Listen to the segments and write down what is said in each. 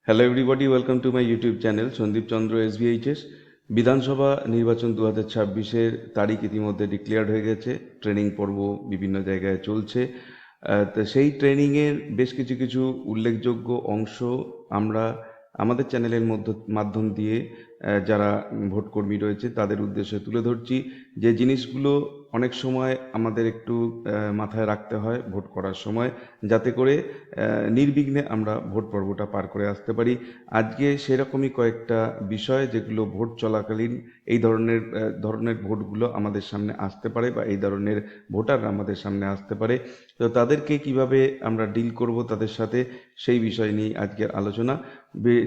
Hello everybody, welcome to my YouTube channel Sandip Chandra SVHS. বিধানসভা নির্বাচন 2026-এর তারিখ ইতিমধ্যে ডিক্লেয়ার্ড হয়ে গেছে। ট্রেনিং পর্ব বিভিন্ন জায়গায় চলছে। তো সেই ট্রেনিংয়ের বেশ কিছু কিছু উল্লেখযোগ্য অংশ আমরা আমাদের চ্যানেলের মাধ্যম দিয়ে যারা ভোটকর্মী রয়েছে তাদের উদ্দেশ্যে তুলে ধরছি। যে জিনিসগুলো অনেক সময় আমাদের একটু মাথায় রাখতে হয় ভোট করার সময়, যাতে করে নির্বিঘ্নে আমরা ভোট পর্বটা পার করে আসতে পারি। আজকে সেরকমই কয়েকটা বিষয় যেগুলো ভোট চলাকালীন এই ধরনের ভোটগুলো আমাদের সামনে আসতে পারে বা এই ধরনের ভোটাররা আমাদের সামনে আসতে পারে। তো তাদেরকে কিভাবে আমরা ডিল করব তাদের সাথে, সেই বিষয় নিয়ে আজকের আলোচনা।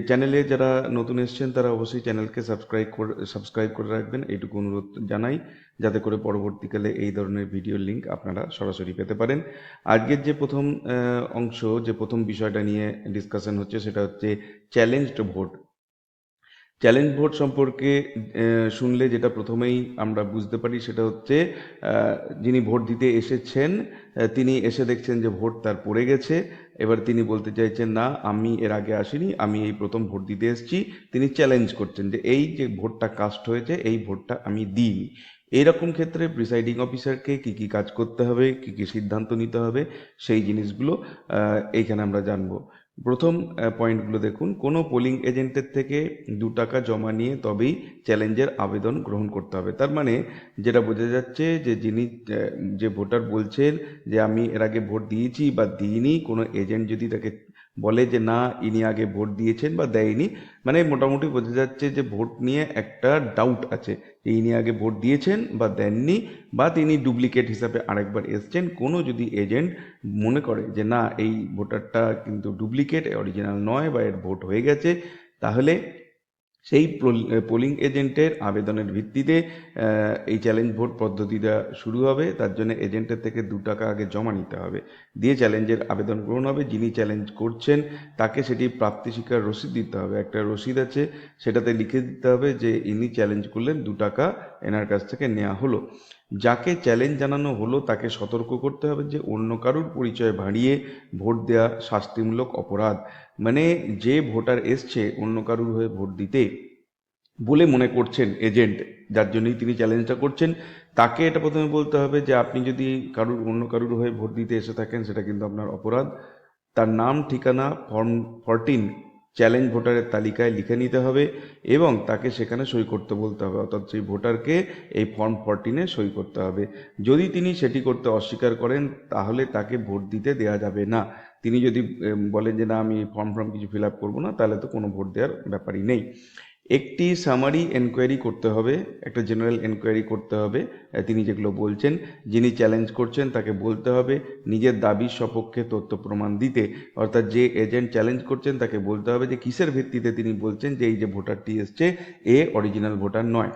চ্যানেলে যারা নতুন এসছেন তারা অবশ্যই চ্যানেলকে সাবস্ক্রাইব করে রাখবেন, এইটুকু অনুরোধ জানাই, যাতে করে পরবর্তীকালে এই ধরনের ভিডিওর লিঙ্ক আপনারা সরাসরি পেতে পারেন। আজকের যে প্রথম অংশ, যে প্রথম বিষয়টা নিয়ে ডিসকাশন হচ্ছে সেটা হচ্ছে চ্যালেঞ্জড ভোট। চ্যালেঞ্জ ভোট সম্পর্কে শুনলে যেটা প্রথমেই আমরা বুঝতে পারি সেটা হচ্ছে যিনি ভোট দিতে এসেছেন তিনি এসে দেখছেন যে ভোট তার পড়ে গেছে। এবার তিনি বলতে চাইছেন, না আমি এর আগে আসিনি, আমি এই প্রথম ভোট দিতে এসেছি। তিনি চ্যালেঞ্জ করছেন যে এই যে ভোটটা কাস্ট হয়েছে এই ভোটটা আমি দিইনি। এইরকম ক্ষেত্রে প্রিসাইডিং অফিসারকে কি কি কাজ করতে হবে, কি কি সিদ্ধান্ত নিতে হবে, সেই জিনিসগুলো এইখানে আমরা জানবো। প্রথম পয়েন্টগুলো দেখুন। কোনো পোলিং এজেন্টের থেকে 2 টাকা জমা নিয়ে তবেই চ্যালেঞ্জের আবেদন গ্রহণ করতে হবে। তার মানে যেটা বোঝা যাচ্ছে যে যিনি যে ভোটার বলছেন যে আমি এর আগে ভোট দিয়েছি বা দিইনি, কোনো এজেন্ট যদি তাকে বলে যে না ইনি আগে ভোট দিয়েছেন বা দেয়নি, মানে মোটামুটি বোঝা যাচ্ছে যে ভোট নিয়ে একটা ডাউট আছে যে ইনি আগে ভোট দিয়েছেন বা দেননি, বা তিনি ডুপ্লিকেট হিসাবে আরেকবার এসছেন। কোনো যদি এজেন্ট মনে করে যে না এই ভোটারটা কিন্তু ডুপ্লিকেট, অরিজিনাল নয়, বা এর ভোট হয়ে গেছে, তাহলে সেই পোলিং এজেন্টের আবেদনের ভিত্তিতে এই চ্যালেঞ্জ ভোট পদ্ধতিটা শুরু হবে। তার জন্য এজেন্টের থেকে 2 টাকা আগে জমা নিতে হবে, দিয়ে চ্যালেঞ্জের আবেদন গ্রহণ হবে। যিনি চ্যালেঞ্জ করছেন তাকে সেটি প্রাপ্তি স্বীকার রসিদ দিতে হবে। একটা রসিদ আছে, সেটাতে লিখে দিতে হবে যে ইনি চ্যালেঞ্জ করলেন, 2 টাকা এনার কাছ থেকে নেওয়া হলো। যাকে চ্যালেঞ্জ জানানো হলো তাকে সতর্ক করতে হবে যে অন্য কারুর পরিচয় বাড়িয়ে ভোট দেওয়া শাস্তিমূলক অপরাধ। মানে যে ভোটার এসছে অন্য কারুর হয়ে ভোট দিতে বলে মনে করছেন এজেন্ট, যার জন্যই তিনি চ্যালেঞ্জটা করছেন, তাকে এটা প্রথমে বলতে হবে যে আপনি যদি অন্য কারুর হয়ে ভোট দিতে এসে থাকেন সেটা কিন্তু আপনার অপরাধ। তার নাম, ঠিকানা, ফর্ম 14 চ্যালেঞ্জ ভোটারের তালিকায় লিখে নিতে হবে এবং তাকে সেখানে সই করতে বলতে হবে। অর্থাৎ সেই ভোটারকে এই ফর্ম 14-এ সই করতে হবে। যদি তিনি সেটি করতে অস্বীকার করেন তাহলে তাকে ভোট দিতে দেওয়া যাবে না। তিনি যদি বলেন যে না আমি ফর্ম কিছু ফিল আপ করবো না, তাহলে তো কোনো ভোট দেওয়ার ব্যাপারই নেই। একটি সামারি এনকোয়ারি করতে হবে, একটা জেনারেল এনকোয়ারি করতে হবে। তিনি যেগুলো বলছেন, যিনি চ্যালেঞ্জ করছেন তাকে বলতে হবে নিজের দাবির সপক্ষে তথ্য প্রমাণ দিতে। অর্থাৎ যে এজেন্ট চ্যালেঞ্জ করছেন তাকে বলতে হবে যে কিসের ভিত্তিতে তিনি বলছেন যে এই যে ভোটারটি এসছে এ অরিজিনাল ভোটার নয়।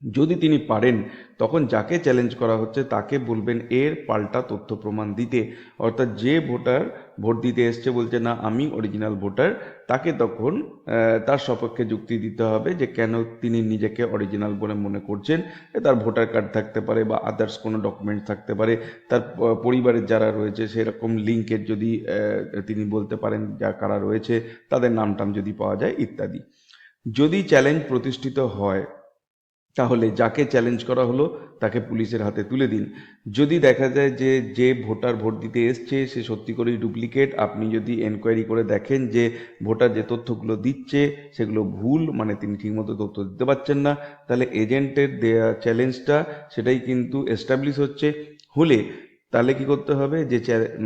যদি তিনি পারেন তখন যাকে চ্যালেঞ্জ করা হচ্ছে তাকে বলবেন এর পাল্টা তথ্য প্রমাণ দিতে। অর্থাৎ যে ভোটার ভোট দিতে এসছে বলছে না আমি অরিজিনাল ভোটার, তাকে তখন তার সপক্ষে যুক্তি দিতে হবে যে কেন তিনি নিজেকে অরিজিনাল বলে মনে করছেন। তার ভোটার কার্ড থাকতে পারে বা আদার্স কোনো ডকুমেন্ট থাকতে পারে, তার পরিবারের যারা রয়েছে সেরকম লিঙ্কের যদি তিনি বলতে পারেন যা কারা রয়েছে তাদের নাম টাম যদি পাওয়া যায় ইত্যাদি। যদি চ্যালেঞ্জ প্রতিষ্ঠিত হয় তাহলে যাকে চ্যালেঞ্জ করা হলো তাকে পুলিশের হাতে তুলে দিন। যদি দেখা যায় যে যে ভোটার ভোট দিতে এসছে সে সত্যি করেই ডুপ্লিকেট, আপনি যদি এনকোয়ারি করে দেখেন যে ভোটার যে তথ্যগুলো দিচ্ছে সেগুলো ভুল, মানে তিনি ঠিকমতো তথ্য দিতে পারছেন না, তাহলে এজেন্টের দেয়া চ্যালেঞ্জটা সেটাই কিন্তু এস্টাবলিশ হলে তাহলে কি করতে হবে, যে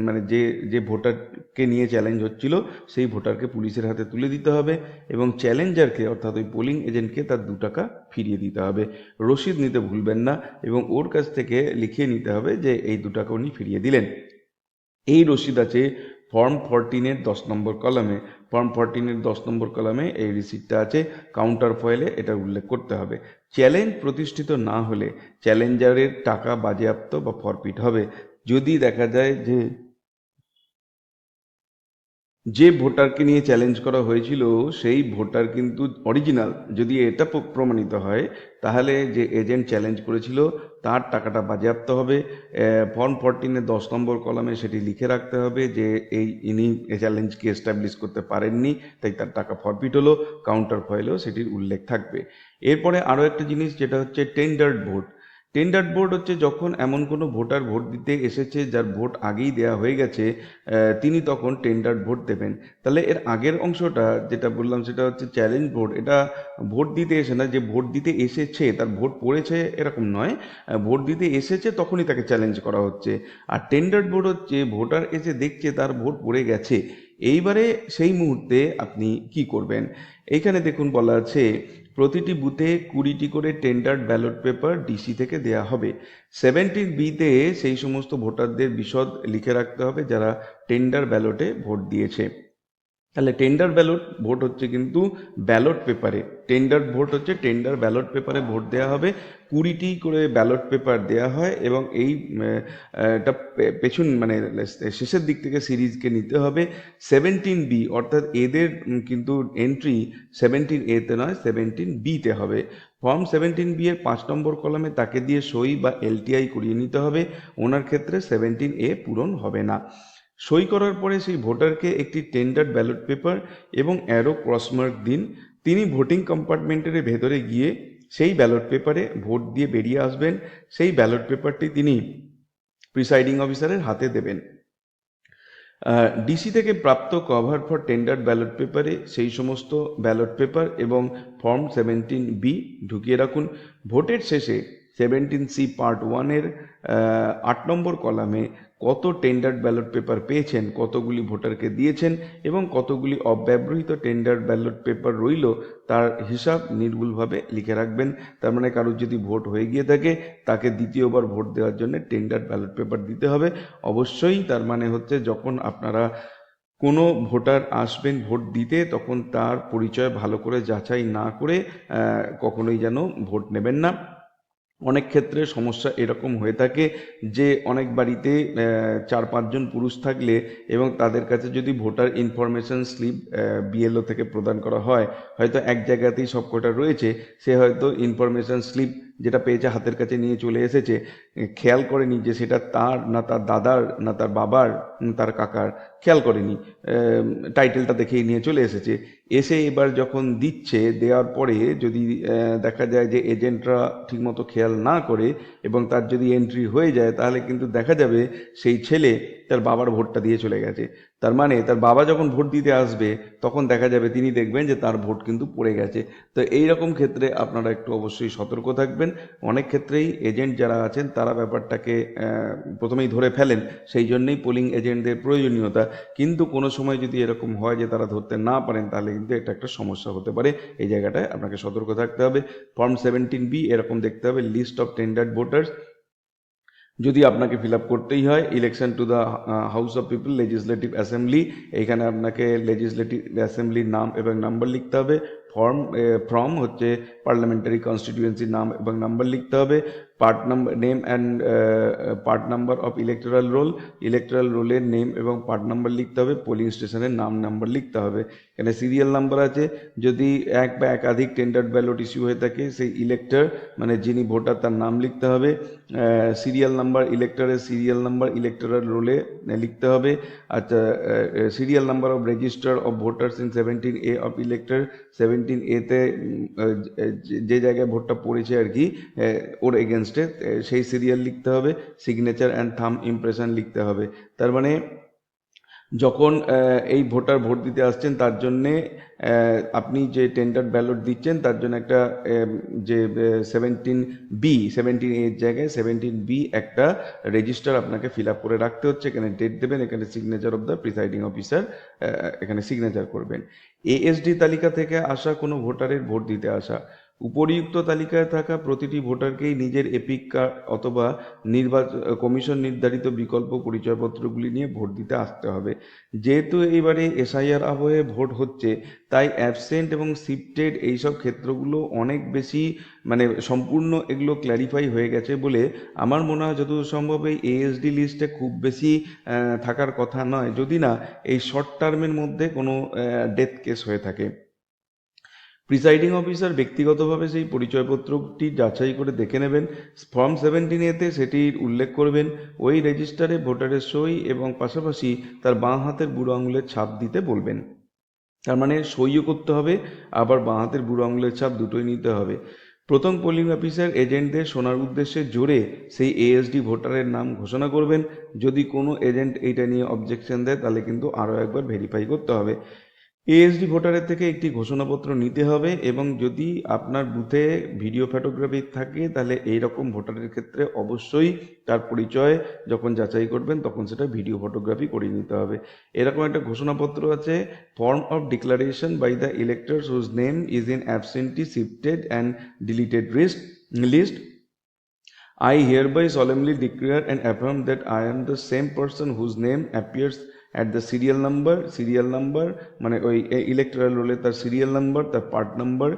মানে যে যে ভোটারকে নিয়ে চ্যালেঞ্জ হচ্ছিল সেই ভোটারকে পুলিশের হাতে তুলে দিতে হবে এবং চ্যালেঞ্জারকে অর্থাৎ ওই পোলিং এজেন্টকে তার 2 টাকা ফিরিয়ে দিতে হবে। রসিদ নিতে ভুলবেন না এবং ওর কাছ থেকে লিখিয়ে নিতে হবে যে এই 2 টাকা উনি ফিরিয়ে দিলেন। এই রসিদ আছে ফর্ম 14-এর 10 নম্বর কলামে। ফর্ম 14-এর 10 নম্বর কলামে এই রিসিপ্টটা আছে। কাউন্টার ফয়েলে এটা উল্লেখ করতে হবে। চ্যালেঞ্জ প্রতিষ্ঠিত না হলে চ্যালেঞ্জারের টাকা বাজেয়াপ্ত বা ফরফিট হবে। যদি দেখা যায় যে যে ভোটারকে নিয়ে চ্যালেঞ্জ করা হয়েছিল সেই ভোটার কিন্তু অরিজিনাল, যদি এটা প্রমাণিত হয় তাহলে যে এজেন্ট চ্যালেঞ্জ করেছিল তার টাকাটা বাজেয়াপ্ত হবে। ফর্ম 14-এর 10 নম্বর কলামে সেটি লিখে রাখতে হবে যে ইনি চ্যালেঞ্জকে এস্টাবলিশ করতে পারেননি, তাই তার টাকা ফরফিট হলো। কাউন্টার ফয়েলেও সেটির উল্লেখ থাকবে। এরপরে আরও একটা জিনিস, যেটা হচ্ছে টেন্ডার্ড ভোট। টেন্ডার্ড ভোট হচ্ছে যখন এমন কোনো ভোটার ভোট দিতে এসেছে যার ভোট আগেই দেওয়া হয়ে গেছে, তিনি তখন টেন্ডার্ড ভোট দেবেন। তাহলে এর আগের অংশটা যেটা বললাম সেটা হচ্ছে চ্যালেঞ্জ ভোট। এটা ভোট দিতে এসে না, যে ভোট দিতে এসেছে তার ভোট পড়েছে এরকম নয়, ভোট দিতে এসেছে তখনই তাকে চ্যালেঞ্জ করা হচ্ছে। আর টেন্ডার্ড ভোট হচ্ছে ভোটার এসে দেখছে তার ভোট পড়ে গেছে, এইবারে সেই মুহূর্তে আপনি কি করবেন। এইখানে দেখুন বলা আছে প্রতিটি বুথে 20টি করে টেন্ডার্ড ব্যালট পেপার ডিসি থেকে দেয়া হবে। 17B-তে সেই সমস্ত ভোটারদের বিশদ লিখে রাখতে হবে যারা টেন্ডার ব্যালটে ভোট দিয়েছে। তাহলে টেন্ডার ব্যালট ভোট হচ্ছে কিন্তু ব্যালট পেপারে, টেন্ডার ভোট হচ্ছে টেন্ডার ব্যালট পেপারে ভোট দেওয়া হবে। 20টি করে ব্যালট পেপার দেওয়া হয় এবং এই এটা পেছন মানে শেষের দিক থেকে সিরিজকে নিতে হবে। 17B অর্থাৎ এদের কিন্তু এন্ট্রি 17A-তে নয় 17B-তে হবে। ফর্ম 17B এর 5 নম্বর কলামে তাকে দিয়ে সই বা LTI করিয়ে নিতে হবে, ওনার ক্ষেত্রে 17A পূরণ হবে না। সই করার পরে সেই ভোটারকে একটি টেন্ডার্ড ব্যালট পেপার এবং অ্যারো ক্রসমার্ক দিন। তিনি ভোটিং কম্পার্টমেন্টের ভেতরে গিয়ে সেই ব্যালট পেপারে ভোট দিয়ে বেরিয়ে আসবেন। সেই ব্যালট পেপারটি তিনি প্রিসাইডিং অফিসারের হাতে দেবেন। ডিসি থেকে প্রাপ্ত কভার ফর টেন্ডার্ড ব্যালট পেপারে সেই সমস্ত ব্যালট পেপার এবং ফর্ম 17B ঢুকিয়ে রাখুন। ভোটের শেষে 17C পার্ট 1-এর 8 নম্বর কলামে কত টেন্ডার্ড ব্যালট পেপার পেয়েছেন, কতগুলি ভোটারকে দিয়েছেন এবং কতগুলি অব্যবহৃত টেন্ডার্ড ব্যালট পেপার রইল তার হিসাব নির্ভুলভাবে লিখে রাখবেন। তার মানে কারোর যদি ভোট হয়ে গিয়ে থাকে তাকে দ্বিতীয়বার ভোট দেওয়ার জন্য টেন্ডার্ড ব্যালট পেপার দিতে হবে অবশ্যই। তার মানে হচ্ছে যখন আপনারা কোনো ভোটার আসবেন ভোট দিতে তখন তার পরিচয় ভালো করে যাচাই না করে কখনোই যেন ভোট নেবেন না। অনেক ক্ষেত্রে সমস্যা এরকম হয়ে থাকে যে অনেক বাড়িতে 4-5 জন পুরুষ থাকলে এবং তাদের কাছে যদি ভোটার ইনফরমেশন স্লিপ BLO থেকে প্রদান করা হয়, হয়তো এক জায়গাতেই সবকটা রয়েছে, সে হয়তো ইনফরমেশন স্লিপ যেটা পেয়েছে হাতের কাছে নিয়ে চলে এসেছে, খেয়াল করেনি যে সেটা তার না তার দাদার না তার বাবার না তার কাকার, খেয়াল করেনি, টাইটেলটা দেখেই নিয়ে চলে এসেছে। এসে এবার যখন দিচ্ছে, দেওয়ার পরে যদি দেখা যায় যে এজেন্টরা ঠিকমতো খেয়াল না করে এবং তার যদি এন্ট্রি হয়ে যায় তাহলে কিন্তু দেখা যাবে সেই ছেলে তার বাবার ভোটটা দিয়ে চলে গেছে। তার মানে তার বাবা যখন ভোট দিতে আসবে তখন দেখা যাবে তিনি দেখবেন যে তার ভোট কিন্তু পড়ে গেছে। তো এই রকম ক্ষেত্রে আপনারা একটু অবশ্যই সতর্ক থাকবেন। অনেক ক্ষেত্রেই এজেন্ট যারা আছেন তারা ব্যাপারটাকে প্রথমেই ধরে ফেলেন, সেই জন্যই পোলিং এজেন্টদের প্রয়োজনীয়তা। কিন্তু কোনো সময় যদি এরকম হয় যে তারা ধরতে না পারেন তাহলে কিন্তু এটা একটা সমস্যা হতে পারে, এই জায়গাটায় আপনাকে সতর্ক থাকতে হবে। ফর্ম 17B এরকম দেখতে হবে, লিস্ট অফ টেন্ডার্ড ভোটার্স। যদি আপনাকে ফিল আপ করতেই হয় election to the house of people legislative assembly, এইখানে আপনাকে লেজিসলেটিভ অ্যাসেম্বলির নাম এবং নাম্বার লিখতে হবে। ফ্রম হচ্ছে পার্লামেন্টারি কনস্টিটিউয়েন্সির নাম এবং নাম্বার লিখতে হবে। Part number name and part number of electoral role, electoral রোলের নেম এবং পার্ট নাম্বার লিখতে হবে। পোলিং স্টেশনের নাম নাম্বার লিখতে হবে। এখানে সিরিয়াল নাম্বার আছে, যদি এক বা একাধিক টেন্ডার্ড ব্যালট ইস্যু হয়ে থাকে সেই ইলেক্টর মানে যিনি ভোটার তার নাম লিখতে হবে। সিরিয়াল নাম্বার ইলেক্টরের সিরিয়াল নাম্বার ইলেকটোরাল রোলে লিখতে হবে। আচ্ছা, serial number of register of voters in 17A of elector, 17A-তে যে জায়গায় ভোটটা পড়েছে আর কি ওর এগেনস্টে সেই সিরিয়াল লিখতে হবে। সিগনেচার অ্যান্ড থাম ইমপ্রেশন লিখতে হবে। তার মানে যখন এই ভোটার ভোট দিতে আসছেন তার জন্যে আপনি যে টেন্ডার ব্যালট দিচ্ছেন তার জন্য একটা যে 17A-এর জায়গায় 17B একটা রেজিস্টার আপনাকে ফিল আপ করে রাখতে হচ্ছে। এখানে ডেট দেবেন, এখানে signature of the presiding officer এখানে সিগনেচার করবেন। ASD তালিকা থেকে আসা কোনো ভোটারের ভোট দিতে আসা, উপরিউক্ত তালিকায় থাকা প্রতিটি ভোটারকেই নিজের এপিক কার্ড অথবা কমিশন নির্ধারিত বিকল্প পরিচয়পত্রগুলি নিয়ে ভোট দিতে আসতে হবে। যেহেতু এবারে এসআইআর আবহে ভোট হচ্ছে, তাই অ্যাবসেন্ট এবং শিফটেড এইসব ক্ষেত্রগুলো অনেক বেশি মানে সম্পূর্ণ এগুলো ক্ল্যারিফাই হয়ে গেছে বলে আমার মনে হয় যতদূর সম্ভব এই এএসডি লিস্টে খুব বেশি থাকার কথা নয়, যদি না এই শর্ট টার্মের মধ্যে কোনো ডেথ কেস হয়ে থাকে। প্রিসাইডিং অফিসার ব্যক্তিগতভাবে সেই পরিচয়পত্রটি যাচাই করে দেখে নেবেন। ফর্ম 17A-তে সেটির উল্লেখ করবেন। ওই রেজিস্টারে ভোটারের সই এবং পাশাপাশি তার বাঁ হাতের বুড়ো আঙুলের ছাপ দিতে বলবেন। তার মানে সইও করতে হবে, আবার বাঁ হাতের বুড়ো আঙুলের ছাপ দুটোই নিতে হবে। প্রথম পোলিং অফিসার এজেন্টদের শোনার উদ্দেশ্যে জোরে সেই এএসডি ভোটারের নাম ঘোষণা করবেন। যদি কোনো এজেন্ট এইটা নিয়ে অবজেকশন দেয় তাহলে কিন্তু আরও একবার ভেরিফাই করতে হবে। এএসডি ভোটারের থেকে একটি ঘোষণাপত্র নিতে হবে, এবং যদি আপনার বুথে ভিডিও ফটোগ্রাফি থাকে তাহলে এই রকম ভোটারের ক্ষেত্রে অবশ্যই তার পরিচয় যখন যাচাই করবেন তখন সেটা ভিডিও ফটোগ্রাফি করে নিতে হবে। এরকম একটা ঘোষণাপত্র আছে, form of declaration by the electors whose name is in absentee shifted and deleted list. I hereby solemnly declare and affirm that I am the same person whose name appears at the serial number মানে ওই electoral রোলে তার serial number, তার part number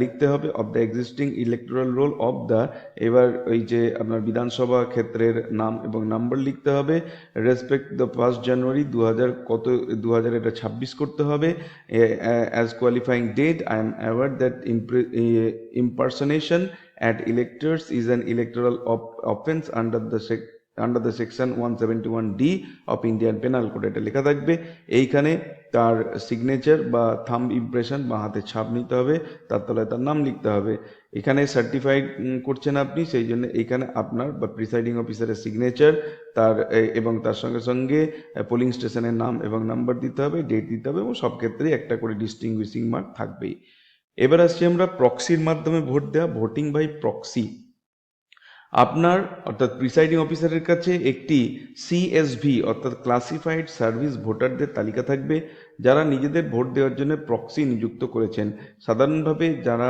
লিখতে হবে, of the existing electoral role of the, এবার ওই যে আপনার বিধানসভা ক্ষেত্রের নাম এবং নাম্বার লিখতে হবে, রেসপেক্ট দ্য 1 জানুয়ারি 2000 এটা 26 করতে হবে। As qualifying date, I am aware that impersonation at electors is an electoral offense under the section 171D of Indian Penal Code, এটা লেখা থাকবে। এইখানে তার সিগনেচার বা থাম্ব ইমপ্রেশন বা হাতে ছাপ নিতে হবে, তার তলায় তার নাম লিখতে হবে। এখানে সার্টিফাইড করছেন আপনি, সেই জন্য এইখানে আপনার বা প্রিসাইডিং অফিসারের সিগনেচার তার এবং তার সঙ্গে সঙ্গে পোলিং স্টেশনের নাম এবং নাম্বার দিতে হবে, ডেট দিতে হবে, এবং সব ক্ষেত্রেই একটা করে ডিস্টিংগুইশিং মার্ক থাকবেই। এবার আসছি আমরা প্রক্সির মাধ্যমে ভোট দেওয়া, ভোটিং বাই প্রক্সি। আপনার অর্থাৎ প্রিসাইডিং অফিসারের কাছে একটি সিএসভি অর্থাৎ ক্লাসিফাইড সার্ভিস ভোটারদের তালিকা থাকবে, যারা নিজেদের ভোট দেওয়ার জন্য প্রক্সি নিযুক্ত করেছেন। সাধারণভাবে যারা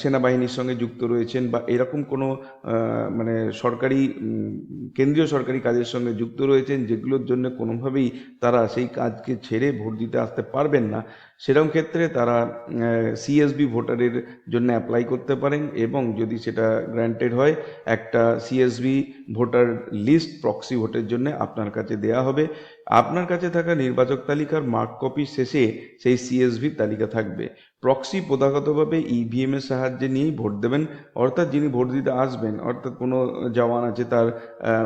সেনাবাহিনীর সঙ্গে যুক্ত রয়েছেন বা এরকম কোনো মানে সরকারি কেন্দ্রীয় সরকারি কাজের সঙ্গে যুক্ত রয়েছেন যেগুলোর জন্য কোনোভাবেই তারা সেই কাজকে ছেড়ে ভোট দিতে আসতে পারবেন না, সেরকম ক্ষেত্রে তারা সিএসবি ভোটারের জন্য অ্যাপ্লাই করতে পারেন, এবং যদি সেটা গ্র্যান্টেড হয় একটা সিএসবি ভোটার লিস্ট প্রক্সি ভোটের জন্য আপনার কাছে দেয়া হবে। আপনার কাছে থাকা নির্বাচক তালিকার মার্ক কপির শেষে সেই সিএসভির তালিকা থাকবে। প্রক্সি প্রথাগতভাবে ইভিএম এর সাহায্যে নিয়েই ভোট দেবেন, অর্থাৎ যিনি ভোট দিতে আসবেন, অর্থাৎ কোনো জওয়ান আছে তার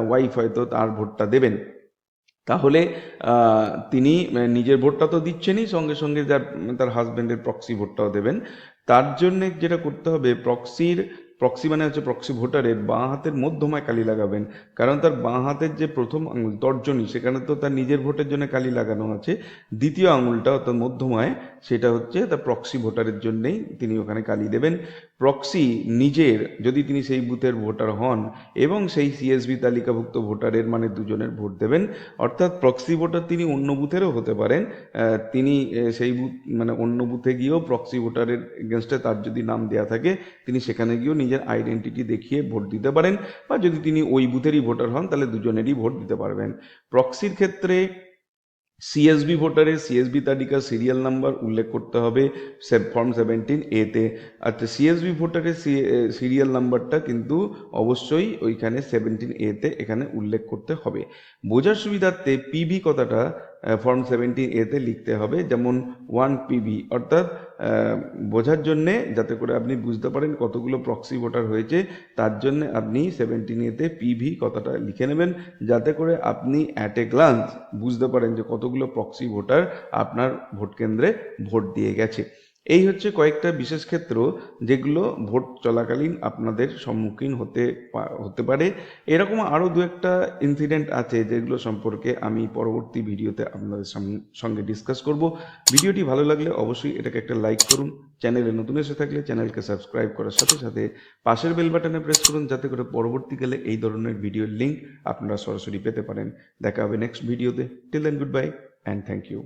ওয়াইফ হয়তো তার ভোটটা দেবেন, তাহলে তিনি নিজের ভোটটা তো দিচ্ছেনই, সঙ্গে সঙ্গে তার হাজব্যান্ডের প্রক্সি ভোটটাও দেবেন। তার জন্যে যেটা করতে হবে, প্রক্সি মানে হচ্ছে প্রক্সি ভোটারের বাঁ হাতের মধ্যমায় কালি লাগাবেন, কারণ তার বাঁ হাতের যে প্রথম আঙুল তর্জনী সেখানে তো তার নিজের ভোটের জন্য কালি লাগানো আছে, দ্বিতীয় আঙুলটা অর্থাৎ মধ্যমায় সেটা হচ্ছে তার প্রক্সি ভোটারের জন্যেই তিনি ওখানে কালি দেবেন। প্রক্সি নিজের যদি তিনি সেই বুথের ভোটার হন এবং সেই সিএসভি তালিকাভুক্ত ভোটারের মানে দুজনের ভোট দেবেন, অর্থাৎ প্রক্সি ভোটার তিনি অন্য বুথেরও হতে পারেন, তিনি সেই বুথ মানে অন্য বুথে গিয়েও প্রক্সি ভোটারের এগেনস্টে তার যদি নাম দেওয়া থাকে তিনি সেখানে গিয়েও নিজের আইডেন্টিটি দেখিয়ে ভোট দিতে পারেন, বা যদি তিনি ওই বুথেরই ভোটার হন তাহলে দুজনেরই ভোট দিতে পারবেন। প্রক্সির ক্ষেত্রে সিএসবি ভোটারের সিএসবি তালিকা সিরিয়াল নাম্বার উল্লেখ করতে হবে ফর্ম 17A-তে। আচ্ছা, সিএসবি ভোটারের সিরিয়াল নাম্বারটা কিন্তু অবশ্যই ওইখানে 17A-তে এখানে উল্লেখ করতে হবে। বোঝার সুবিধার্থে পিভি কথাটা ফর্ম 17A-তে লিখতে হবে, যেমন 1 PV, অর্থাৎ বোঝার জন্যে যাতে করে আপনি বুঝতে পারেন কতগুলো প্রক্সি ভোটার হয়েছে, তার জন্য আপনি 17A-তে পিভি কথাটা লিখে নেবেন, যাতে করে আপনি অ্যাট এ গ্লান্স বুঝতে পারেন যে কতগুলো প্রক্সি ভোটার আপনার ভোট কেন্দ্রে ভোট দিয়ে গেছে। এই হচ্ছে কয়েকটা বিশেষ ক্ষেত্র যেগুলো ভোট চলাকালীন আপনাদের সম্মুখীন হতে পারে। এরকম আরও দু একটা ইনসিডেন্ট আছে যেগুলো সম্পর্কে আমি পরবর্তী ভিডিওতে আপনাদের সঙ্গে ডিসকাস করব। ভিডিওটি ভালো লাগলে অবশ্যই এটাকে একটা লাইক করুন, চ্যানেলে নতুন এসে থাকলে চ্যানেলকে সাবস্ক্রাইব করার সাথে সাথে পাশের বেল বাটনে প্রেস করুন, যাতে করে পরবর্তীকালে এই ধরনের ভিডিওর লিঙ্ক আপনারা সরাসরি পেতে পারেন। দেখা হবে নেক্সট ভিডিওতে। Till then, goodbye and thank you.